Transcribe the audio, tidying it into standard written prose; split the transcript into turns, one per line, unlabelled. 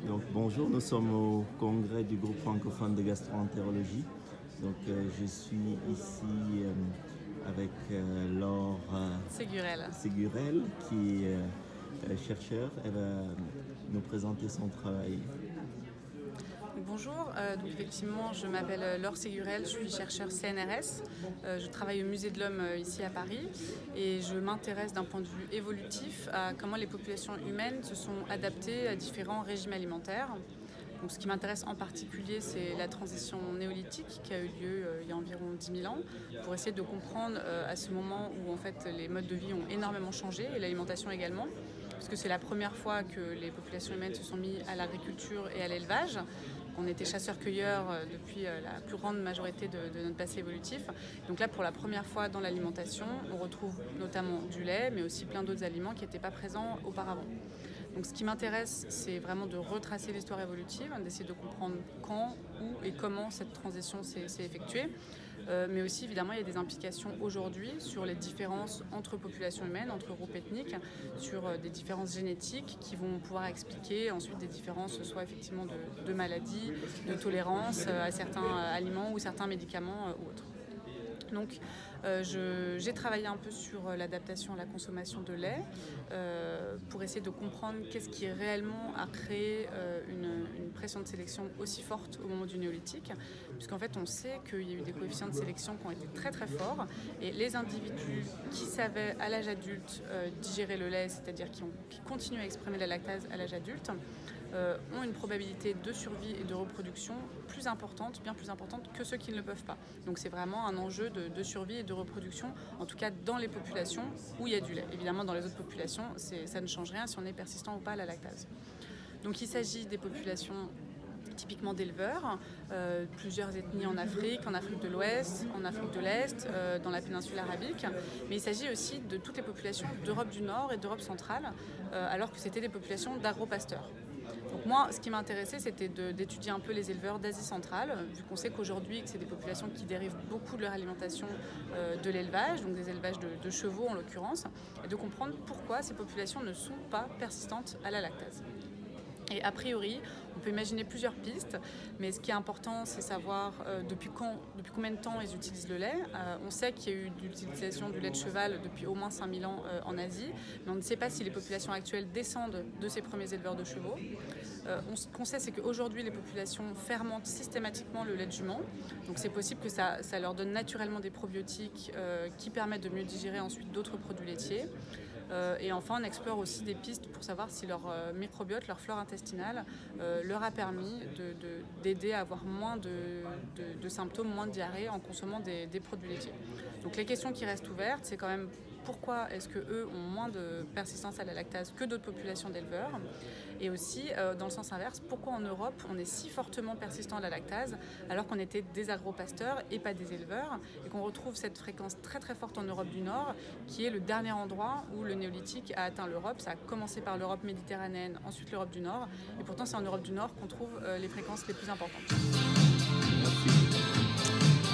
Donc bonjour, nous sommes au congrès du groupe francophone de gastroentérologie. Donc je suis ici avec Laure Ségurel qui est chercheur. Elle va nous présenter son travail.
Bonjour, donc effectivement je m'appelle Laure Ségurel, je suis chercheure CNRS, je travaille au Musée de l'Homme ici à Paris et je m'intéresse d'un point de vue évolutif à comment les populations humaines se sont adaptées à différents régimes alimentaires. Donc, ce qui m'intéresse en particulier, c'est la transition néolithique qui a eu lieu il y a environ 10 000 ans, pour essayer de comprendre à ce moment où en fait, les modes de vie ont énormément changé et l'alimentation également, puisque c'est la première fois que les populations humaines se sont mises à l'agriculture et à l'élevage. On était chasseurs-cueilleurs depuis la plus grande majorité de notre passé évolutif. Donc là, pour la première fois dans l'alimentation, on retrouve notamment du lait, mais aussi plein d'autres aliments qui n'étaient pas présents auparavant. Donc ce qui m'intéresse, c'est vraiment de retracer l'histoire évolutive, d'essayer de comprendre quand, où et comment cette transition s'est effectuée. Mais aussi, évidemment, il y a des implications aujourd'hui sur les différences entre populations humaines, entre groupes ethniques, sur des différences génétiques qui vont pouvoir expliquer ensuite des différences, soit effectivement de maladies, de tolérance à certains aliments ou certains médicaments ou autres. Donc j'ai travaillé un peu sur l'adaptation à la consommation de lait pour essayer de comprendre qu'est-ce qui réellement a créé une pression de sélection aussi forte au moment du néolithique, puisqu'en fait on sait qu'il y a eu des coefficients de sélection qui ont été très très forts et les individus qui savaient à l'âge adulte digérer le lait, c'est-à-dire qui continuent à exprimer la lactase à l'âge adulte, ont une probabilité de survie et de reproduction plus importante, bien plus importante que ceux qui ne le peuvent pas. Donc c'est vraiment un enjeu de survie et de reproduction, en tout cas dans les populations où il y a du lait. Évidemment, dans les autres populations, ça ne change rien si on est persistant ou pas à la lactase. Donc il s'agit des populations typiquement d'éleveurs, plusieurs ethnies en Afrique de l'Ouest, en Afrique de l'Est, dans la péninsule arabique, mais il s'agit aussi de toutes les populations d'Europe du Nord et d'Europe centrale, alors que c'était des populations d'agro-pasteurs. Donc moi, ce qui m'intéressait, c'était d'étudier un peu les éleveurs d'Asie centrale, vu qu'on sait qu'aujourd'hui, c'est des populations qui dérivent beaucoup de leur alimentation de l'élevage, donc des élevages de chevaux en l'occurrence, et de comprendre pourquoi ces populations ne sont pas persistantes à la lactase. Et a priori, on peut imaginer plusieurs pistes, mais ce qui est important, c'est savoir depuis combien de temps ils utilisent le lait. On sait qu'il y a eu l'utilisation du lait de cheval depuis au moins 5000 ans en Asie, mais on ne sait pas si les populations actuelles descendent de ces premiers éleveurs de chevaux. Ce qu'on sait, c'est qu'aujourd'hui, les populations fermentent systématiquement le lait de jument. Donc c'est possible que ça leur donne naturellement des probiotiques qui permettent de mieux digérer ensuite d'autres produits laitiers. Et enfin, on explore aussi des pistes pour savoir si leur microbiote, leur flore intestinale, leur a permis d'aider à avoir moins de symptômes, moins de diarrhée en consommant des produits laitiers. Donc les questions qui restent ouvertes, c'est quand même pourquoi est-ce qu'eux ont moins de persistance à la lactase que d'autres populations d'éleveurs, et aussi, dans le sens inverse, pourquoi en Europe on est si fortement persistant à la lactase alors qu'on était des agro-pasteurs et pas des éleveurs, et qu'on retrouve cette fréquence très très forte en Europe du Nord, qui est le dernier endroit où le néolithique a atteint l'Europe. Ça a commencé par l'Europe méditerranéenne, ensuite l'Europe du Nord, et pourtant c'est en Europe du Nord qu'on trouve les fréquences les plus importantes.
Merci.